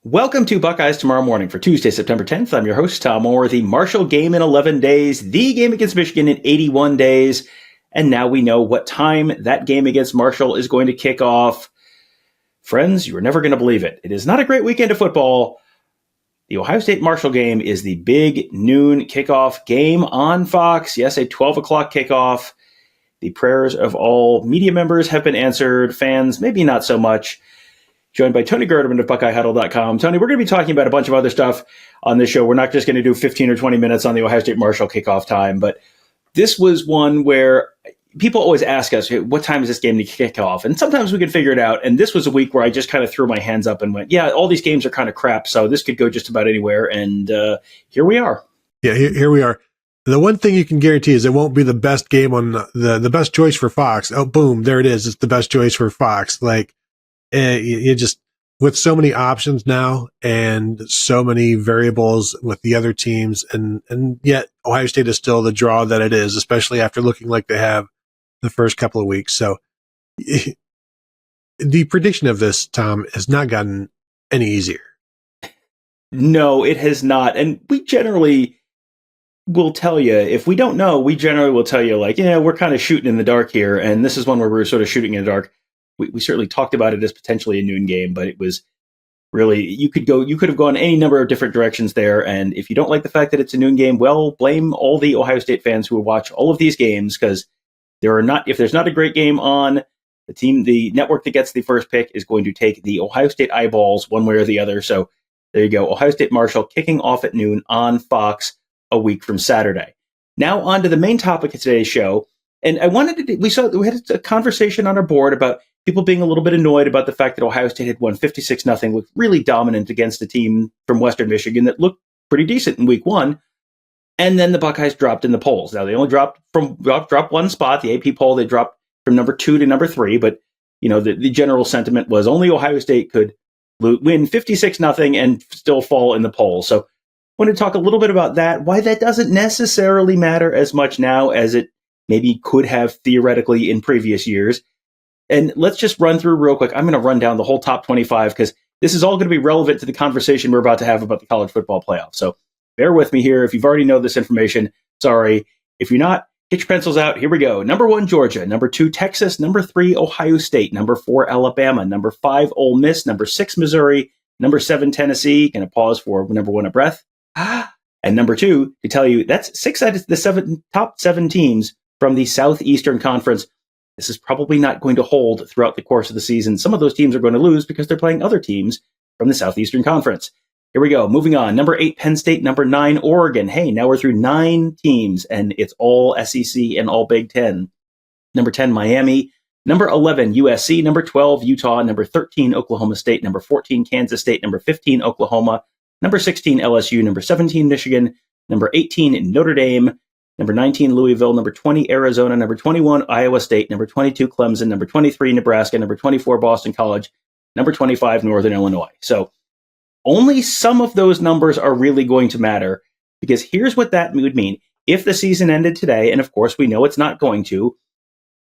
Welcome to Buckeyes Tomorrow Morning for Tuesday, September 10th. I'm your host, Tom Orr. The Marshall game in 11 days, the game against Michigan in 81 days, and now we know what time that game against Marshall is going to kick off. Friends, you are never going to believe it. It is not a great weekend of football. The Ohio State Marshall game is the big noon kickoff game on Fox. Yes, a 12 o'clock kickoff. The prayers of all media members have been answered. Fans, maybe not so much. Joined by Tony Gerdeman of BuckeyeHuddle.com. Tony, we're going to be talking about a bunch of other stuff on this show. We're not just going to do 15 or 20 minutes on the Ohio State Marshall kickoff time, but this was one where people always ask us, what time is this game to kick off? And sometimes we can figure it out. And this was a week where I just kind of threw my hands up and went, yeah, all these games are kind of crap, so this could go just about anywhere. And here we are. Yeah, here we are. The one thing you can guarantee is it won't be the best game on the best choice for Fox. Oh, boom, there it is. It's the best choice for Fox. Like, you just, with so many options now and so many variables with the other teams, and yet Ohio State is still the draw that it is, especially after looking like they have the first couple of weeks. So the prediction of this, Tom, has not gotten any easier. No, it has not. And we generally will tell you, if we don't know, we generally will tell you, like, yeah, we're kind of shooting in the dark here. And this is one where we're sort of shooting in the dark. We certainly talked about it as potentially a noon game, but it was really, you could have gone any number of different directions there. And if you don't like the fact that it's a noon game, well, blame all the Ohio State fans who watch all of these games, because if there's not a great game on, the network that gets the first pick is going to take the Ohio State eyeballs one way or the other. So there you go. Ohio State Marshall kicking off at noon on Fox a week from Saturday. Now on to the main topic of today's show. And we had a conversation on our board about people being a little bit annoyed about the fact that Ohio State had won 56-0, looked really dominant against a team from Western Michigan that looked pretty decent in week one. And then the Buckeyes dropped in the polls. Now they only dropped one spot, the AP poll. They dropped from number 2 to number 3. But the general sentiment was only Ohio State could win 56-0 and still fall in the poll. So I want to talk a little bit about that, why that doesn't necessarily matter as much now as it maybe could have theoretically in previous years. And let's just run through real quick. I'm going to run down the whole top 25 because this is all going to be relevant to the conversation we're about to have about the college football playoff. So bear with me here. If you've already know this information, sorry. If you're not, get your pencils out. Here we go. Number 1, Georgia. Number 2, Texas. Number 3, Ohio State. Number 4, Alabama. Number 5, Ole Miss. Number 6, Missouri. Number 7, Tennessee. Going to pause for number 1, a breath. And number 2, to tell you, that's 6 out of the top 7 teams from the Southeastern Conference. This is probably not going to hold throughout the course of the season. Some of those teams are going to lose because they're playing other teams from the Southeastern Conference. Here we go. Moving on. Number 8, Penn State. Number 9, Oregon. Hey, now we're through 9 teams, and it's all SEC and all Big Ten. Number 10, Miami. Number 11, USC. Number 12, Utah. Number 13, Oklahoma State. Number 14, Kansas State. Number 15, Oklahoma. Number 16, LSU. Number 17, Michigan. Number 18, Notre Dame. Number 19, Louisville. Number 20, Arizona. Number 21, Iowa State. Number 22, Clemson. Number 23, Nebraska. Number 24, Boston College. Number 25, Northern Illinois. So only some of those numbers are really going to matter, because here's what that would mean. If the season ended today, and of course we know it's not going to,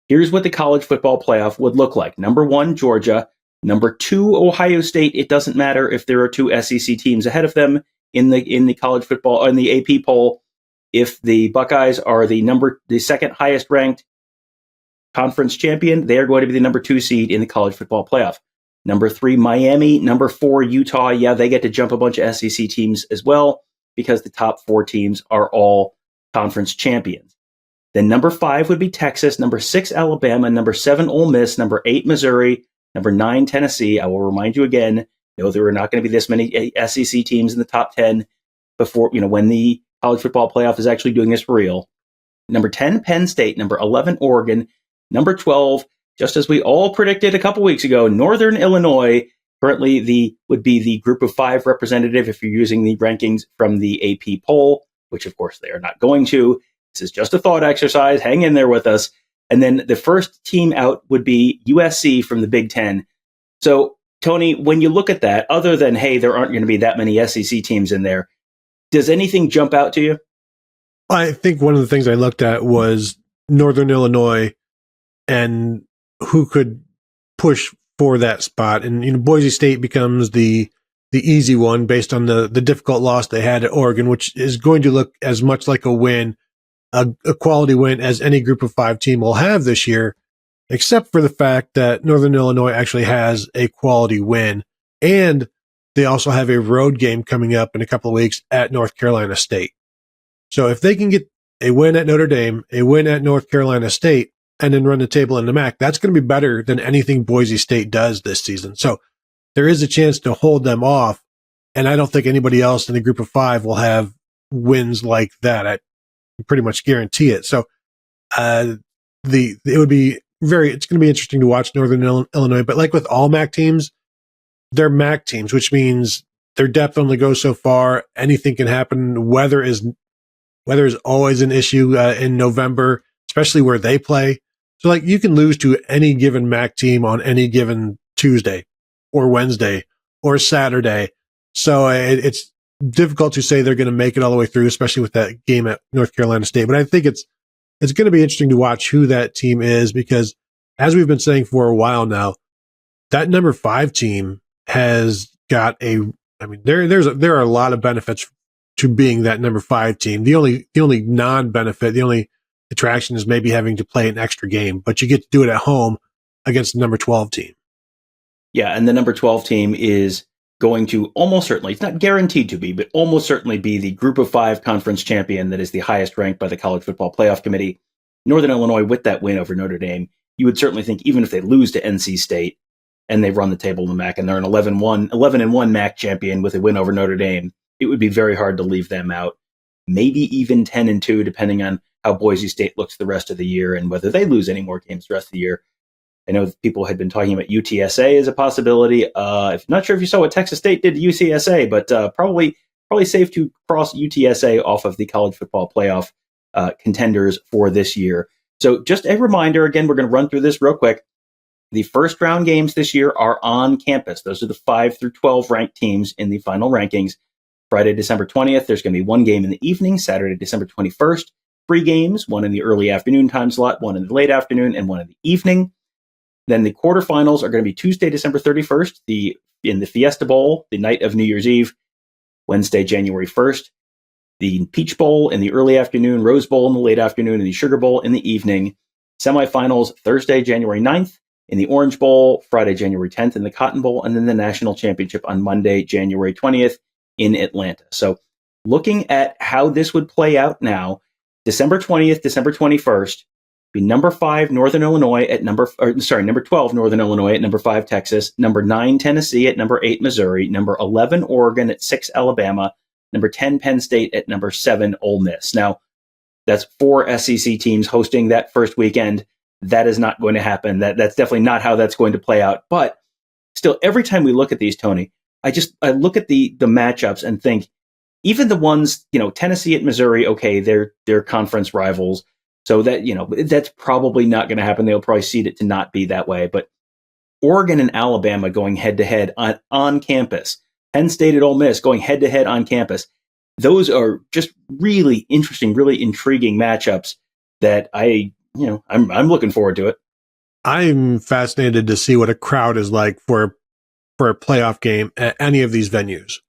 here's what the college football playoff would look like. Number 1, Georgia. Number 2, Ohio State. It doesn't matter if there are 2 SEC teams ahead of them in the college football, in the AP poll. If the Buckeyes are the second highest ranked conference champion, they are going to be the number 2 seed in the college football playoff. Number 3, Miami. Number 4, Utah. Yeah, they get to jump a bunch of SEC teams as well, because the top 4 teams are all conference champions. Then number 5 would be Texas. Number 6, Alabama. Number 7, Ole Miss. Number 8, Missouri. Number 9, Tennessee. I will remind you again, there are not going to be this many SEC teams in the top 10 before, when the college football playoff is actually doing this for real. Number 10, Penn State. Number 11, Oregon. Number 12, just as we all predicted a couple weeks ago, Northern Illinois. Currently would be the group of 5 representative if you're using the rankings from the AP poll, which of course they are not going to. This is just a thought exercise. Hang in there with us. And then the first team out would be USC from the Big Ten. So, Tony, when you look at that, other than, hey, there aren't going to be that many SEC teams in there, does anything jump out to you? I think one of the things I looked at was Northern Illinois and who could push for that spot. And Boise State becomes the easy one based on the difficult loss they had at Oregon, which is going to look as much like a win, a quality win as any group of 5 team will have this year, except for the fact that Northern Illinois actually has a quality win. And they also have a road game coming up in a couple of weeks at North Carolina State. So if they can get a win at Notre Dame, a win at North Carolina State, and then run the table in the MAC, that's going to be better than anything Boise State does this season. So there is a chance to hold them off. And I don't think anybody else in the group of 5 will have wins like that. I pretty much guarantee it. So, it's going to be interesting to watch Northern Illinois, but like with all MAC teams, they're MAC teams, which means their depth only goes so far. Anything can happen. Weather is always an issue in November, especially where they play. So like you can lose to any given MAC team on any given Tuesday or Wednesday or Saturday. So it's difficult to say they're going to make it all the way through, especially with that game at North Carolina State. But I think it's going to be interesting to watch who that team is, because as we've been saying for a while now, that number 5 team has got there are a lot of benefits to being that number 5 team. The only non-benefit, the only attraction is maybe having to play an extra game, but you get to do it at home against the number 12 team. Yeah, and the number 12 team is going to almost certainly, it's not guaranteed to be, but almost certainly be the group of 5 conference champion that is the highest ranked by the College Football Playoff Committee. Northern Illinois, with that win over Notre Dame, you would certainly think even if they lose to NC State and they run the table in the MAC and they're an 11-1 MAC champion with a win over Notre Dame, it would be very hard to leave them out. Maybe even 10-2, depending on how Boise State looks the rest of the year and whether they lose any more games the rest of the year. I know people had been talking about UTSA as a possibility. I'm not sure if you saw what Texas State did to UCSA, but probably safe to cross UTSA off of the college football playoff contenders for this year. So just a reminder, again, we're going to run through this real quick. The first round games this year are on campus. Those are the 5 through 12 ranked teams in the final rankings. Friday, December 20th, there's going to be one game in the evening. Saturday, December 21st, 3 games, one in the early afternoon time slot, one in the late afternoon, and one in the evening. Then the quarterfinals are going to be Tuesday, December 31st, in the Fiesta Bowl, the night of New Year's Eve, Wednesday, January 1st, the Peach Bowl in the early afternoon, Rose Bowl in the late afternoon, and the Sugar Bowl in the evening. Semifinals, Thursday, January 9th, in the Orange Bowl, Friday, January 10th, in the Cotton Bowl, and then the National Championship on Monday, January 20th in Atlanta. So looking at how this would play out now, December 20th, December 21st, be number 5 Northern Illinois at number 12 Northern Illinois at number 5 Texas, number 9 Tennessee at number 8 Missouri, number 11 Oregon at 6 Alabama, number 10 Penn State at number 7 Ole Miss. Now, that's 4 SEC teams hosting that first weekend. That is not going to happen. That's definitely not how that's going to play out. But still, every time we look at these, Tony, I look at the matchups and think, even the ones, Tennessee at Missouri, okay, they're conference rivals. So that, that's probably not going to happen. They'll probably seed it to not be that way. But Oregon and Alabama going head to head on campus, Penn State at Ole Miss going head to head on campus. Those are just really interesting, really intriguing matchups that I'm looking forward to it. I'm fascinated to see what a crowd is like for a playoff game at any of these venues,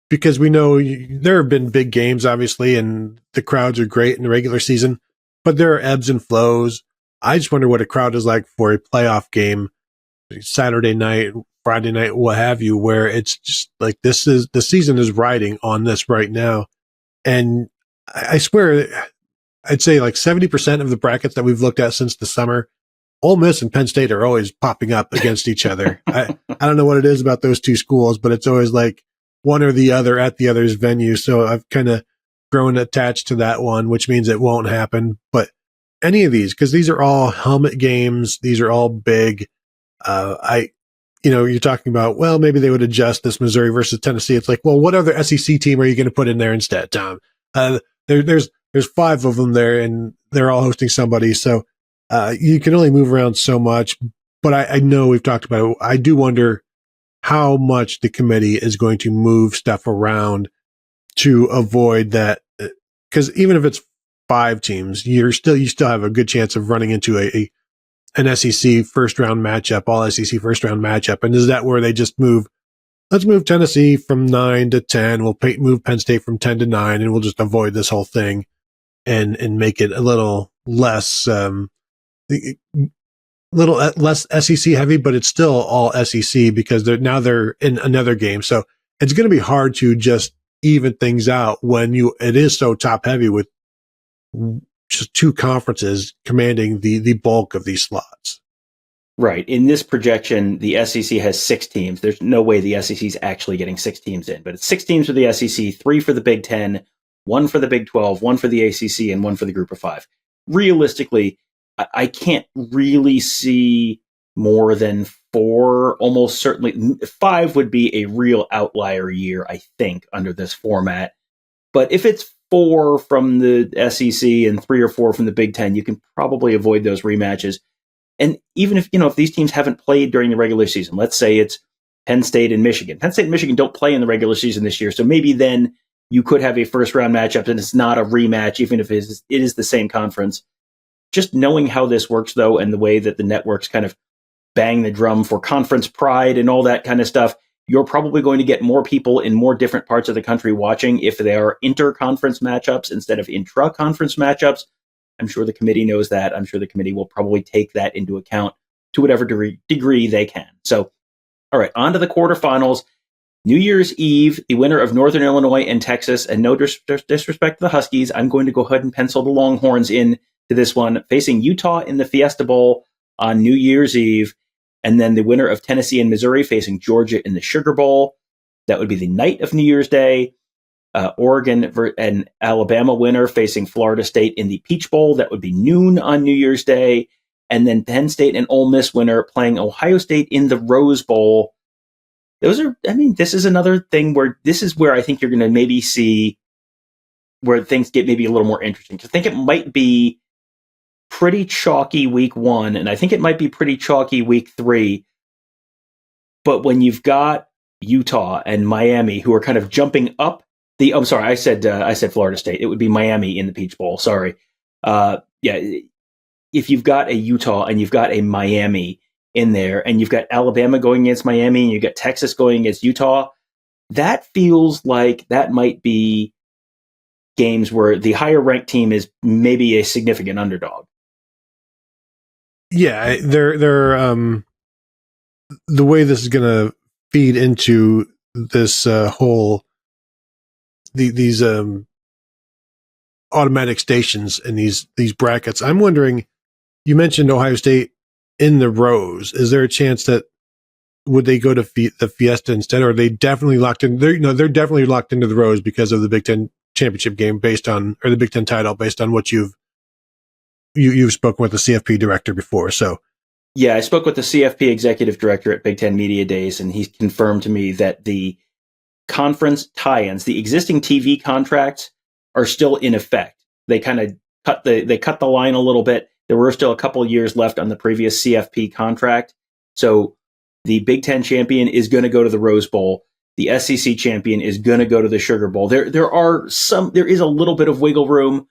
because we know there have been big games, obviously, and the crowds are great in the regular season, but there are ebbs and flows. I just wonder what a crowd is like for a playoff game, Saturday night, Friday night, what have you, where it's just like the season is riding on this right now. And I swear, I'd say like 70% of the brackets that we've looked at since the summer, Ole Miss and Penn State are always popping up against each other. I don't know what it is about those two schools, but it's always like one or the other at the other's venue. So I've kind of grown attached to that one, which means it won't happen. But any of these, because these are all helmet games, these are all big. You're talking about, well, maybe they would adjust this Missouri versus Tennessee. It's like, well, what other SEC team are you going to put in there instead, Tom? There's 5 of them there, and they're all hosting somebody. So you can only move around so much. But I know we've talked about it. I do wonder how much the committee is going to move stuff around to avoid that. Because even if it's 5 teams, you still have a good chance of running into an SEC first round matchup, all SEC first round matchup. And is that where they just move let's move Tennessee from 9 to 10. We'll move Penn State from 10 to 9, and we'll just avoid this whole thing and make it a little less SEC heavy, but it's still all SEC because they're in another game. So it's going to be hard to just even things out when it is so top heavy with just two conferences commanding the bulk of these slots. Right. In this projection, the SEC has 6 teams. There's no way the SEC is actually getting 6 teams in, but it's 6 teams for the SEC, 3 for the Big Ten, 1 for the Big 12, 1 for the ACC, and 1 for the Group of 5. Realistically, I can't really see more than 4, almost certainly 5 would be a real outlier year, I think, under this format. But if it's 4 from the SEC and 3 or 4 from the Big Ten, you can probably avoid those rematches. And even if these teams haven't played during the regular season, let's say it's Penn State and Michigan. Penn State and Michigan don't play in the regular season this year, so maybe then you could have a first-round matchup and it's not a rematch, even if it is the same conference. Just knowing how this works, though, and the way that the networks kind of bang the drum for conference pride and all that kind of stuff, you're probably going to get more people in more different parts of the country watching if they are inter-conference matchups instead of intra-conference matchups. I'm sure the committee knows that. I'm sure the committee will probably take that into account to whatever degree they can. So, all right, on to the quarterfinals. New Year's Eve, the winner of Northern Illinois and Texas, and no disrespect to the Huskies, I'm going to go ahead and pencil the Longhorns in to this one, facing Utah in the Fiesta Bowl on New Year's Eve, and then the winner of Tennessee and Missouri facing Georgia in the Sugar Bowl. That would be the night of New Year's Day. Oregon and Alabama winner facing Florida State in the Peach Bowl. That would be noon on New Year's Day. And then Penn State and Ole Miss winner playing Ohio State in the Rose Bowl. This is another thing where this is where I think you're going to maybe see where things get maybe a little more interesting. I think it might be pretty chalky week 1, and I think it might be pretty chalky week 3. But when you've got Utah and Miami who are kind of jumping up, I said Florida State. It would be Miami in the Peach Bowl. Sorry. If you've got a Utah and you've got a Miami in there, and you've got Alabama going against Miami, and you've got Texas going against Utah, that feels like that might be games where the higher ranked team is maybe a significant underdog. Yeah, they're the way this is going to feed into this whole. These automatic stations and these brackets. I'm wondering, you mentioned Ohio State in the Rose. Is there a chance that would they go to the Fiesta instead, or are they definitely locked in? They're definitely locked into the Rose because of the Big Ten championship game or the Big Ten title based on what you've spoken with the CFP director before. So yeah, I spoke with the CFP executive director at Big Ten Media Days, and he confirmed to me that the conference tie-ins, the existing TV contracts, are still in effect. They kind of cut the line a little bit. There were still a couple of years left on the previous CFP contract. So the Big Ten champion is going to go to the Rose Bowl. The SEC champion is going to go to the Sugar Bowl. There is a little bit of wiggle room.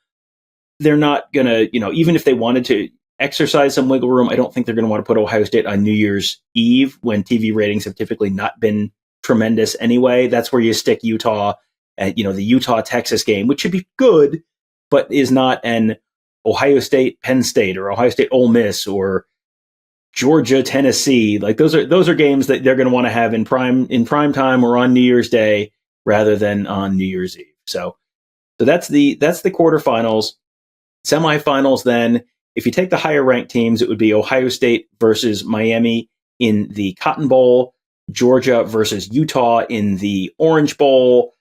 They're not going to, even if they wanted to exercise some wiggle room, I don't think they're going to want to put Ohio State on New Year's Eve when TV ratings have typically not been tremendous anyway. That's where you stick Utah at, the Utah-Texas game, which should be good, but is not an Ohio State, Penn State, or Ohio State, Ole Miss, or Georgia, Tennessee. Like those are games that they're going to want to have in prime time or on New Year's Day rather than on New Year's Eve. So that's the quarterfinals. Semifinals then, if you take the higher ranked teams, it would be Ohio State versus Miami in the Cotton Bowl, Georgia versus Utah in the Orange Bowl.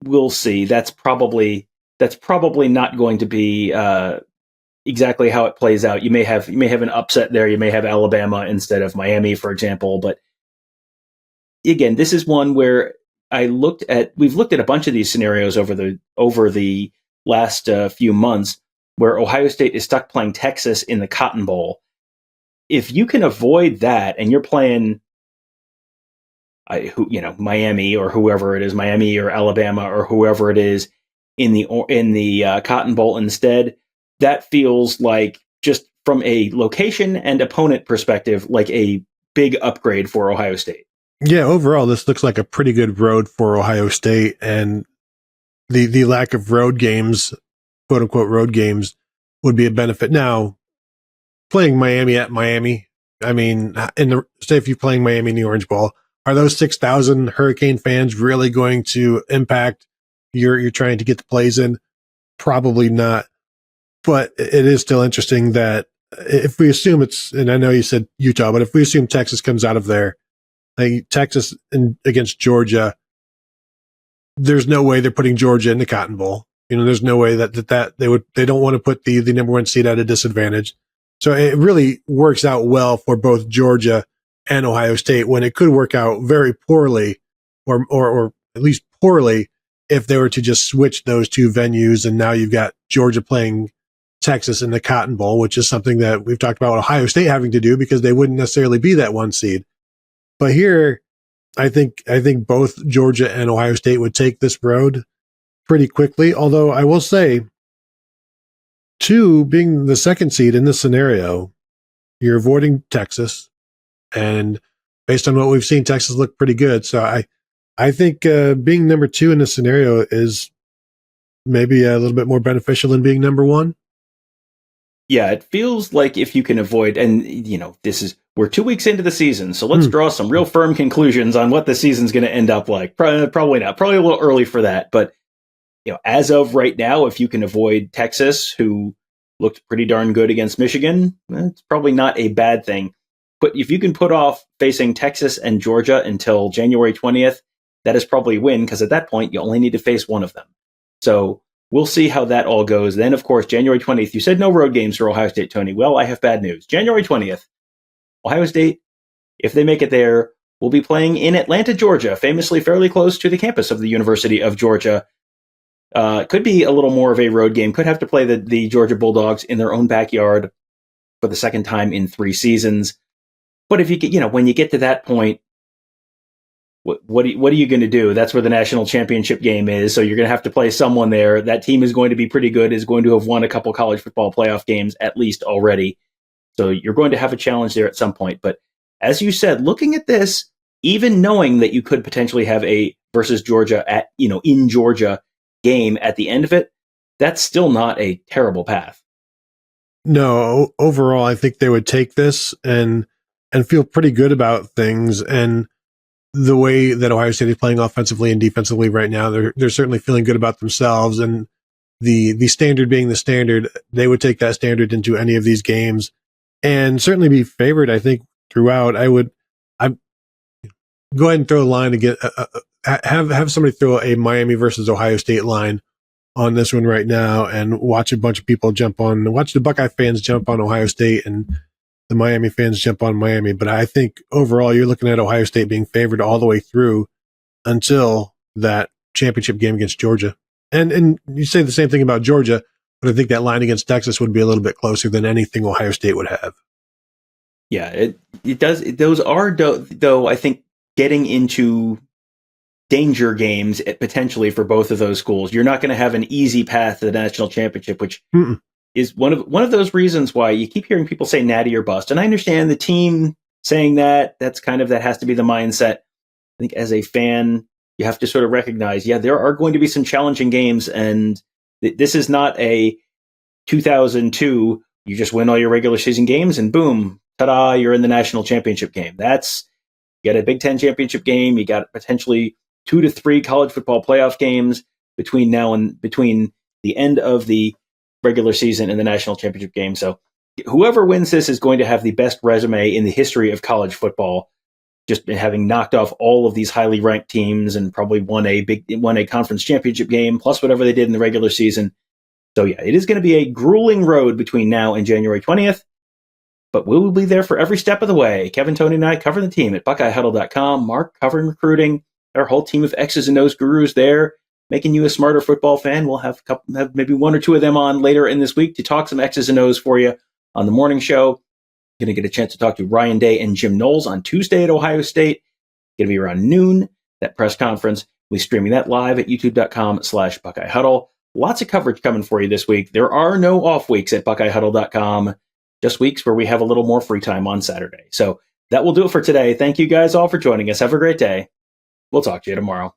We'll see. That's probably not going to be exactly how it plays out. You may have an upset there. You may have Alabama instead of Miami, for example. But again, this is one where we've looked at a bunch of these scenarios over the last few months, where Ohio State is stuck playing Texas in the Cotton Bowl. If you can avoid that, and you're playing Miami or whoever it is, Miami or Alabama or whoever it is in the Cotton Bowl instead, that feels like, just from a location and opponent perspective, like a big upgrade for Ohio State. Yeah, overall, this looks like a pretty good road for Ohio State, and the lack of road games, quote unquote road games, would be a benefit. Now, playing Miami at Miami, I mean, say if you're playing Miami in the Orange Bowl, are those 6,000 Hurricane fans really going to impact you're trying to get the plays in? Probably not. But it is still interesting that if we assume it's, and I know you said Utah, but if we assume Texas comes out of there, like Texas against Georgia, there's no way they're putting Georgia in the Cotton Bowl. There's no way that they don't want to put the number one seed at a disadvantage. So it really works out well for both Georgia and Ohio State, when it could work out very poorly or at least poorly if they were to just switch those two venues. And now you've got Georgia playing Texas in the Cotton Bowl, which is something that we've talked about Ohio State having to do because they wouldn't necessarily be that one seed. But here, I think both Georgia and Ohio State would take this road pretty quickly. Although I will say, two being the second seed in this scenario, you're avoiding Texas, and based on what we've seen, Texas look pretty good. So I think being number two in this scenario is maybe a little bit more beneficial than being number one. Yeah, it feels like if you can avoid, and we're 2 weeks into the season, so let's draw some real firm conclusions on what the season's going to end up like. Probably not. Probably a little early for that, but as of right now, if you can avoid Texas, who looked pretty darn good against Michigan, it's probably not a bad thing. But if you can put off facing Texas and Georgia until January 20th, that is probably a win, because at that point, you only need to face one of them. So we'll see how that all goes. Then, of course, January 20th, you said no road games for Ohio State, Tony. Well, I have bad news. January 20th, Ohio State, if they make it there, will be playing in Atlanta, Georgia, famously fairly close to the campus of the University of Georgia. Could be a little more of a road game. Could have to play the Georgia Bulldogs in their own backyard for the second time in 3 seasons. But if you get, when you get to that point, what are you going to do? That's where the national championship game is. So you're going to have to play someone there. That team is going to be pretty good, is going to have won a couple college football playoff games at least already. So you're going to have a challenge there at some point. But as you said, looking at this, even knowing that you could potentially have a versus Georgia in Georgia game at the end of it, that's still not a terrible path. No, overall, I think they would take this and feel pretty good about things. And the way that Ohio State is playing offensively and defensively right now, they're certainly feeling good about themselves. And the standard being the standard, they would take that standard into any of these games and certainly be favored, I think, throughout. I go ahead and throw a line to get have somebody throw a Miami versus Ohio State line on this one right now, and watch a bunch of people watch the Buckeye fans jump on Ohio State and the Miami fans jump on Miami. But I think overall you're looking at Ohio State being favored all the way through until that championship game against Georgia. And you say the same thing about Georgia, but I think that line against Texas would be a little bit closer than anything Ohio State would have. Yeah, it does. Those are, though, I think, getting into danger games potentially for both of those schools. You're not going to have an easy path to the national championship, which is one of those reasons why you keep hearing people say natty or bust. And I understand the team saying that. That has to be the mindset. I think as a fan, you have to sort of recognize, there are going to be some challenging games, and this is not a 2002. You just win all your regular season games, and boom, ta-da! You're in the national championship game. You got a Big Ten championship game. You got potentially 2 to 3 college football playoff games between the end of the regular season and the national championship game. So whoever wins this is going to have the best resume in the history of college football, just having knocked off all of these highly ranked teams and probably won a conference championship game, plus whatever they did in the regular season. So it is going to be a grueling road between now and January 20th. But we will be there for every step of the way. Kevin, Tony, and I covering the team at BuckeyeHuddle.com. Mark covering recruiting. Our whole team of X's and O's gurus there, making you a smarter football fan. We'll have maybe 1 or 2 of them on later in this week to talk some X's and O's for you on the morning show. Going to get a chance to talk to Ryan Day and Jim Knowles on Tuesday at Ohio State. Going to be around noon, that press conference. We'll be streaming that live at youtube.com/BuckeyeHuddle. Lots of coverage coming for you this week. There are no off weeks at BuckeyeHuddle.com. Just weeks where we have a little more free time on Saturday. So That will do it for today. Thank you guys all for joining us. Have a great day. We'll talk to you tomorrow.